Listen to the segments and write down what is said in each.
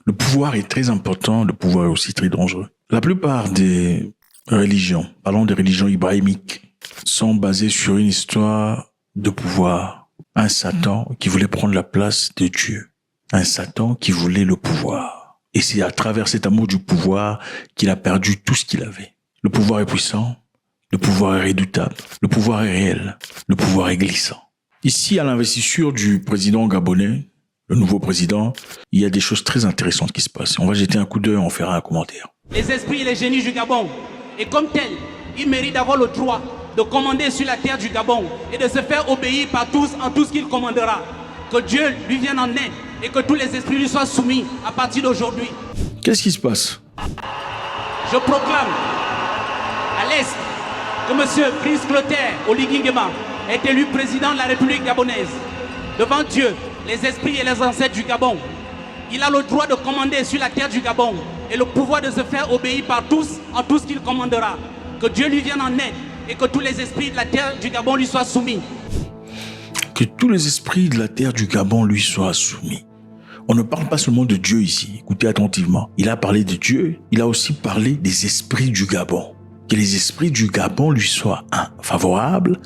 Le pouvoir est très important, le pouvoir est aussi très dangereux. La plupart des religions, parlons des religions ibrahimiques, sont basées sur une histoire de pouvoir. Un Satan qui voulait prendre la place de Dieu. Un Satan qui voulait le pouvoir. Et c'est à travers cet amour du pouvoir qu'il a perdu tout ce qu'il avait. Le pouvoir est puissant, le pouvoir est redoutable, le pouvoir est réel, le pouvoir est glissant. Ici, à l'investiture du président gabonais, le nouveau président, il y a des choses très intéressantes qui se passent. On va jeter un coup d'œil, on fera un commentaire. Les esprits et les génies du Gabon, et comme tels, ils méritent d'avoir le droit de commander sur la terre du Gabon et de se faire obéir par tous en tout ce qu'il commandera. Que Dieu lui vienne en aide et que tous les esprits lui soient soumis à partir d'aujourd'hui. Qu'est-ce qui se passe? Je proclame à l'Est que M. Brice Clotaire Oligui-Nguema est élu président de la République gabonaise. Devant Dieu, les esprits et les ancêtres du Gabon, il a le droit de commander sur la terre du Gabon et le pouvoir de se faire obéir par tous en tout ce qu'il commandera. Que Dieu lui vienne en aide et que tous les esprits de la terre du Gabon lui soient soumis. Que tous les esprits de la terre du Gabon lui soient soumis. On ne parle pas seulement de Dieu ici. Écoutez attentivement. Il a parlé de Dieu, il a aussi parlé des esprits du Gabon. Que les esprits du Gabon lui soient favorables,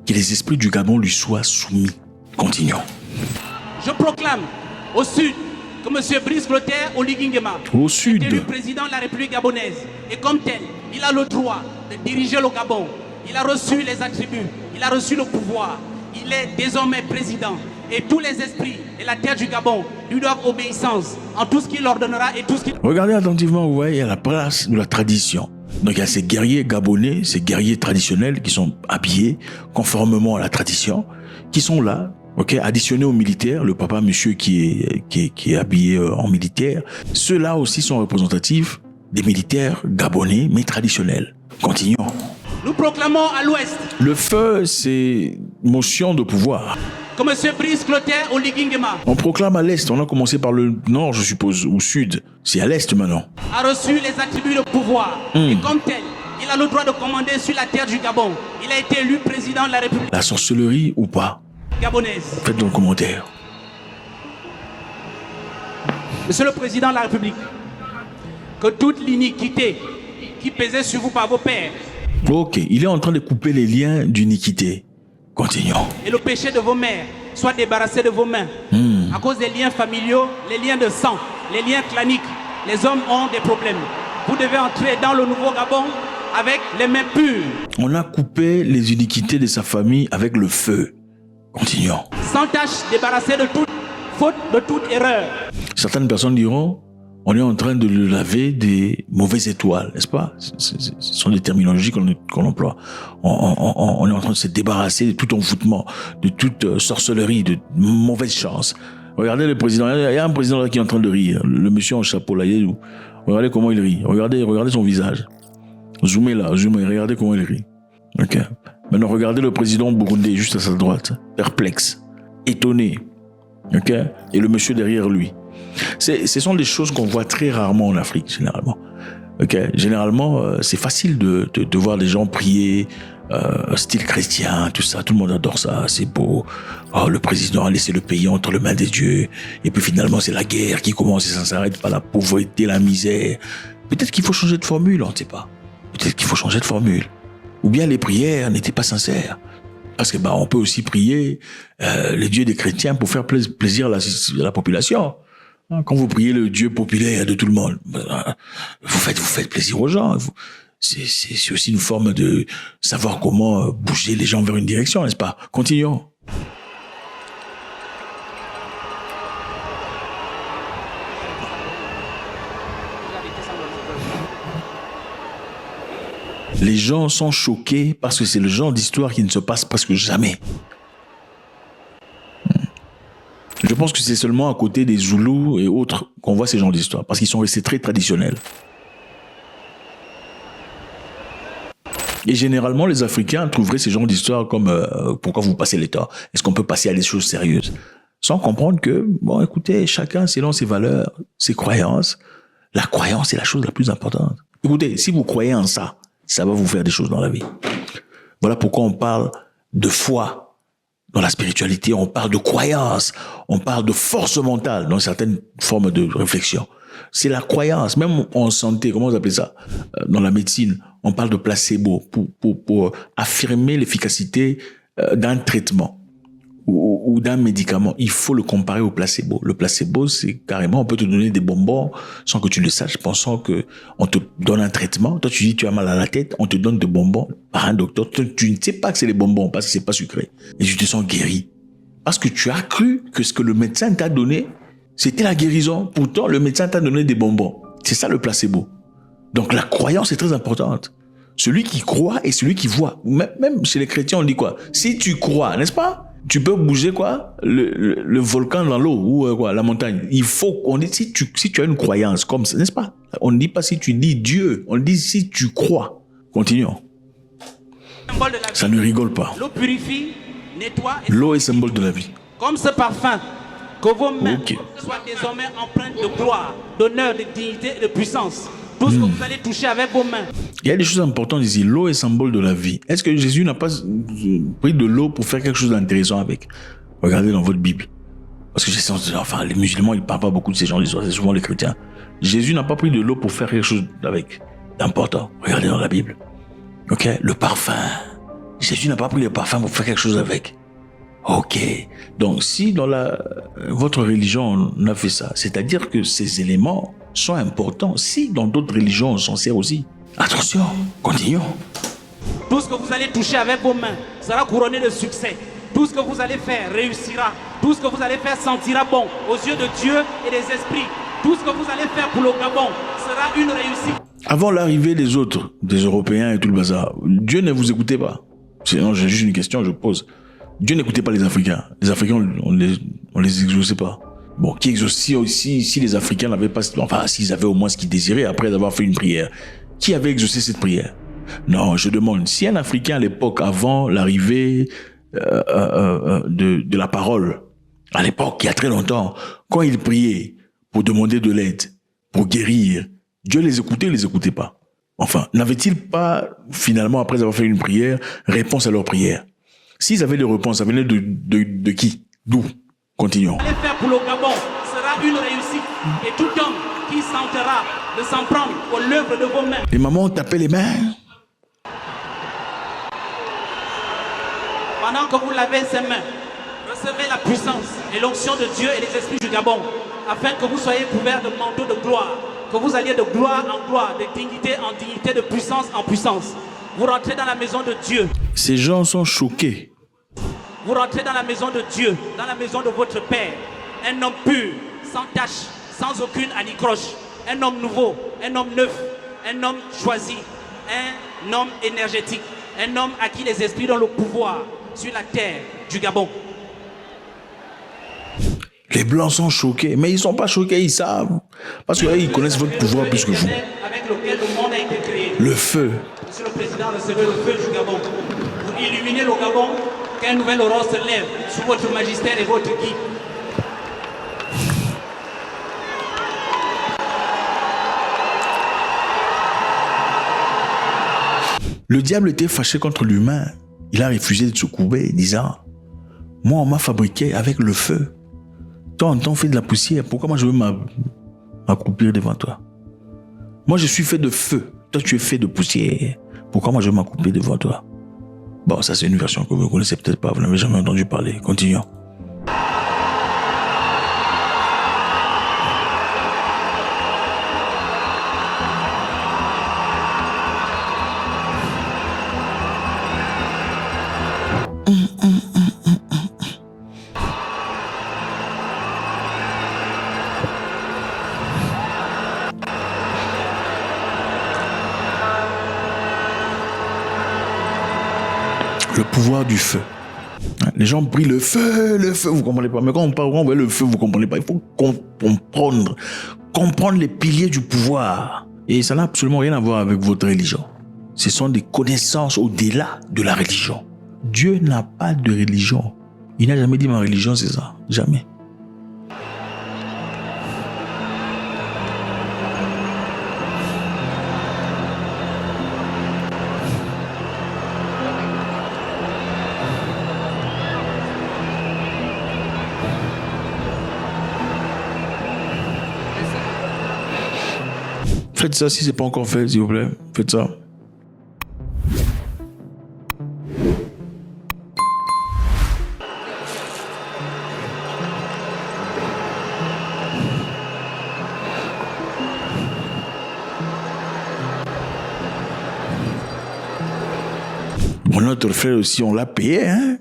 que les esprits du Gabon lui soient soumis. Continuons. Je proclame au sud que M. Brice Clotaire Oligui-Nguema est élu président de la République gabonaise. Et comme tel, il a le droit de diriger le Gabon. Il a reçu les attributs, il a reçu le pouvoir. Il est désormais président. Et tous les esprits et la terre du Gabon lui doivent obéissance en tout ce qu'il ordonnera et tout ce qu'il... Regardez attentivement, vous voyez, il y a la place de la tradition. Donc il y a ces guerriers gabonais, ces guerriers traditionnels qui sont habillés conformément à la tradition, qui sont là, ok, additionnés aux militaires, le papa monsieur qui est habillé en militaire. Ceux-là aussi sont représentatifs des militaires gabonais, mais traditionnels. Continuons. Nous proclamons à l'ouest. Le feu, c'est motion de pouvoir. Que M. Brice Clotaire Oligui-Nguema On proclame à l'est, on a commencé par le nord, je suppose, ou sud. C'est à l'est maintenant. A reçu les attributs de pouvoir. Et comme tel, il a le droit de commander sur la terre du Gabon. Il a été élu président de la République. La sorcellerie ou pas? Gabonaise. Faites dans le commentaire. Monsieur le Président de la République, que toute l'iniquité qui pesait sur vous par vos pères. Ok, il est en train de couper les liens d'iniquité. Continuons. Et le péché de vos mères soit débarrassé de vos mains. À cause des liens familiaux, les liens de sang, les liens claniques, les hommes ont des problèmes. Vous devez entrer dans le nouveau Gabon avec les mains pures. On a coupé les iniquités de sa famille avec le feu. Continuons. Sans tâche, débarrassé de toute faute, de toute erreur. Certaines personnes diront, on est en train de le laver des mauvaises étoiles, n'est-ce pas? Ce sont des terminologies qu'on emploie. On est en train de se débarrasser de tout envoûtement, de toute sorcellerie, de mauvaise chance. Regardez le président, il y a un président là qui est en train de rire, le monsieur en chapeau là, il est où? Regardez comment il rit, regardez son visage. Zoomez là, regardez comment il rit. Ok. Maintenant, regardez le président burundais juste à sa droite, perplexe, étonné. Ok. Et le monsieur derrière lui. Ce sont des choses qu'on voit très rarement en Afrique, généralement. Okay. Généralement, c'est facile de voir des gens prier, style chrétien, tout ça. Tout le monde adore ça, c'est beau. Oh, le président a laissé le pays entre les mains des dieux. Et puis finalement, c'est la guerre qui commence et ça ne s'arrête pas, la pauvreté, la misère. Peut-être qu'il faut changer de formule, on ne sait pas. Peut-être qu'il faut changer de formule. Ou bien les prières n'étaient pas sincères. Parce que on peut aussi prier les dieux des chrétiens pour faire plaisir à la population. Quand vous priez le Dieu populaire de tout le monde, vous faites plaisir aux gens. C'est aussi une forme de savoir comment bouger les gens vers une direction, n'est-ce pas? Continuons. Les gens sont choqués parce que c'est le genre d'histoire qui ne se passe presque jamais. Je pense que c'est seulement à côté des Zoulous et autres qu'on voit ces genres d'histoires, parce qu'ils sont restés très traditionnels. Et généralement, les Africains trouveraient ces genres d'histoires comme pourquoi vous passez l'état? Est-ce qu'on peut passer à des choses sérieuses? Sans comprendre que, écoutez, chacun selon ses valeurs, ses croyances. La croyance est la chose la plus importante. Écoutez, si vous croyez en ça, ça va vous faire des choses dans la vie. Voilà pourquoi on parle de foi. Dans la spiritualité, on parle de croyance, on parle de force mentale dans certaines formes de réflexion. C'est la croyance. Même en santé, comment vous appelez ça? Dans la médecine, on parle de placebo pour affirmer l'efficacité d'un traitement ou d'un médicament. Il faut le comparer au placebo. Le placebo, c'est carrément, on peut te donner des bonbons sans que tu le saches, pensant que on te donne un traitement. Toi, tu dis, tu as mal à la tête, on te donne des bonbons par un docteur. Tu ne sais pas que c'est des bonbons parce que c'est pas sucré. Et tu te sens guéri. Parce que tu as cru que ce que le médecin t'a donné, c'était la guérison. Pourtant, le médecin t'a donné des bonbons. C'est ça le placebo. Donc la croyance est très importante. Celui qui croit et celui qui voit. Même chez les chrétiens, on dit quoi? Si tu crois, n'est-ce pas? Tu peux bouger quoi? Le volcan dans l'eau ou quoi, la montagne. Il faut qu'on dise si tu as une croyance comme ça, n'est-ce pas? On ne dit pas si tu dis Dieu, on dit si tu crois. Continuons. Ça ne rigole pas. L'eau purifie, nettoie. L'eau est symbole de la vie. Comme ce parfum, que vos mains soient désormais empreintes de gloire, d'honneur, de dignité et de puissance. Tout ce que vous allez toucher avec vos mains. Il y a des choses importantes ici. L'eau est symbole de la vie. Est-ce que Jésus n'a pas pris de l'eau pour faire quelque chose d'intéressant avec? Regardez dans votre Bible. Parce que enfin, les musulmans, ils ne parlent pas beaucoup de ces gens, c'est souvent les chrétiens. Jésus n'a pas pris de l'eau pour faire quelque chose avec d'important. Regardez dans la Bible. Ok? Le parfum. Jésus n'a pas pris le parfum pour faire quelque chose avec. Ok. Donc, si dans votre religion, on a fait ça, c'est-à-dire que ces éléments sont importants. Si dans d'autres religions, on s'en sert aussi. Attention, continuons. Tout ce que vous allez toucher avec vos mains sera couronné de succès. Tout ce que vous allez faire réussira. Tout ce que vous allez faire sentira bon aux yeux de Dieu et des esprits. Tout ce que vous allez faire pour le Gabon sera une réussite. Avant l'arrivée des autres, des Européens et tout le bazar, Dieu ne vous écoutait pas. Sinon, j'ai juste une question, je pose. Dieu n'écoutait pas les Africains. Les Africains, on les exauçait pas. Bon, qui exauçait aussi si les Africains n'avaient pas, enfin, s'ils avaient au moins ce qu'ils désiraient après avoir fait une prière. Qui avait exaucé cette prière? Non, je demande, si un Africain à l'époque, avant l'arrivée de la parole, à l'époque, il y a très longtemps, quand il priait pour demander de l'aide, pour guérir, Dieu les écoutait ou les écoutait pas? Enfin, n'avait-il pas, finalement, après avoir fait une prière, réponse à leur prière? S'ils avaient des réponses, ça venait de qui? D'où? Continuons. Ce que vous allez faire pour le Gabon sera une réussite. Et tout homme qui tentera de s'en prendre pour l'œuvre de vos mains. Les mamans tapaient les mains. Pendant que vous lavez ces mains, recevez la puissance et l'onction de Dieu et les esprits du Gabon, afin que vous soyez couverts de manteaux de gloire, que vous alliez de gloire en gloire, de dignité en dignité, de puissance en puissance. Vous rentrez dans la maison de Dieu. Ces gens sont choqués. Vous rentrez dans la maison de Dieu, dans la maison de votre Père. Un homme pur, sans tache, sans aucune anicroche. Un homme nouveau, un homme neuf, un homme choisi, un homme énergétique, un homme à qui les esprits donnent le pouvoir sur la terre du Gabon. Les Blancs sont choqués, mais ils ne sont pas choqués, ils savent. Parce qu'ils connaissent votre pouvoir plus que vous. Avec lequel le monde a été créé. Le feu. Monsieur le Président, recevez le feu du Gabon. Vous illuminez le Gabon, qu'un nouvel aurore se lève sous votre magistère et votre guide. Le diable était fâché contre l'humain. Il a refusé de se courber, disant, « Moi, on m'a fabriqué avec le feu. Toi, en tant fait de la poussière, pourquoi moi je veux m'accroupir devant toi? Moi, je suis fait de feu. Toi, tu es fait de poussière. Pourquoi moi je veux m'accroupir devant toi? » Bon, ça c'est une version que vous ne connaissez peut-être pas, vous n'avez jamais entendu parler. Continuons. Le pouvoir du feu. Les gens prient le feu, vous comprenez pas. Mais quand on parle, on voit le feu, vous comprenez pas. Il faut comprendre les piliers du pouvoir. Et ça n'a absolument rien à voir avec votre religion. Ce sont des connaissances au-delà de la religion. Dieu n'a pas de religion. Il n'a jamais dit ma religion, c'est ça. Jamais. Faites ça si c'est pas encore fait, s'il vous plaît. Faites ça. Bon, notre frère aussi, on l'a payé, hein.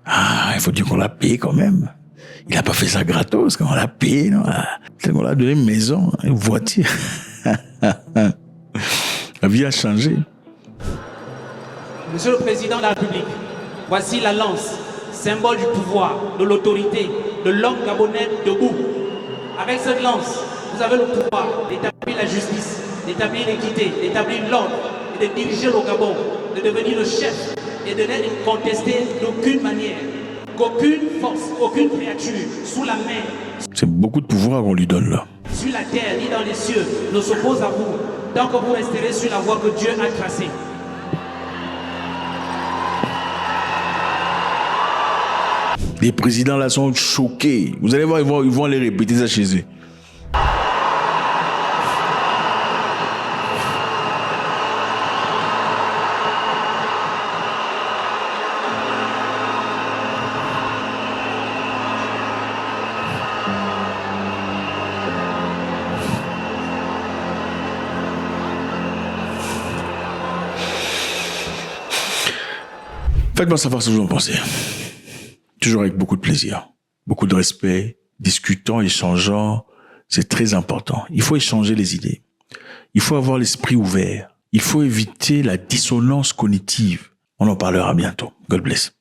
Ah, il faut dire qu'on l'a payé quand même. Il n'a pas fait ça gratos, quand on l'a payé, non. C'est qu'on l'a donné une maison, une voiture. La vie a changé. Monsieur le Président de la République, voici la lance, symbole du pouvoir, de l'autorité, de l'homme gabonais debout. Avec cette lance, vous avez le pouvoir d'établir la justice, d'établir l'équité, d'établir l'ordre et de diriger le Gabon, de devenir le chef et de n'être contesté d'aucune manière, qu'aucune force, aucune créature sous la mer, C'est beaucoup de pouvoir qu'on lui donne là. sur la terre ni dans les cieux ne s'oppose à vous tant que vous resterez sur la voie que Dieu a tracée. Les présidents là sont choqués. Vous allez voir, ils vont aller répéter ça chez eux. Faites-moi savoir ce que vous en pensez. Toujours avec beaucoup de plaisir, beaucoup de respect, discutant, échangeant. C'est très important. Il faut échanger les idées. Il faut avoir l'esprit ouvert. Il faut éviter la dissonance cognitive. On en parlera bientôt. God bless.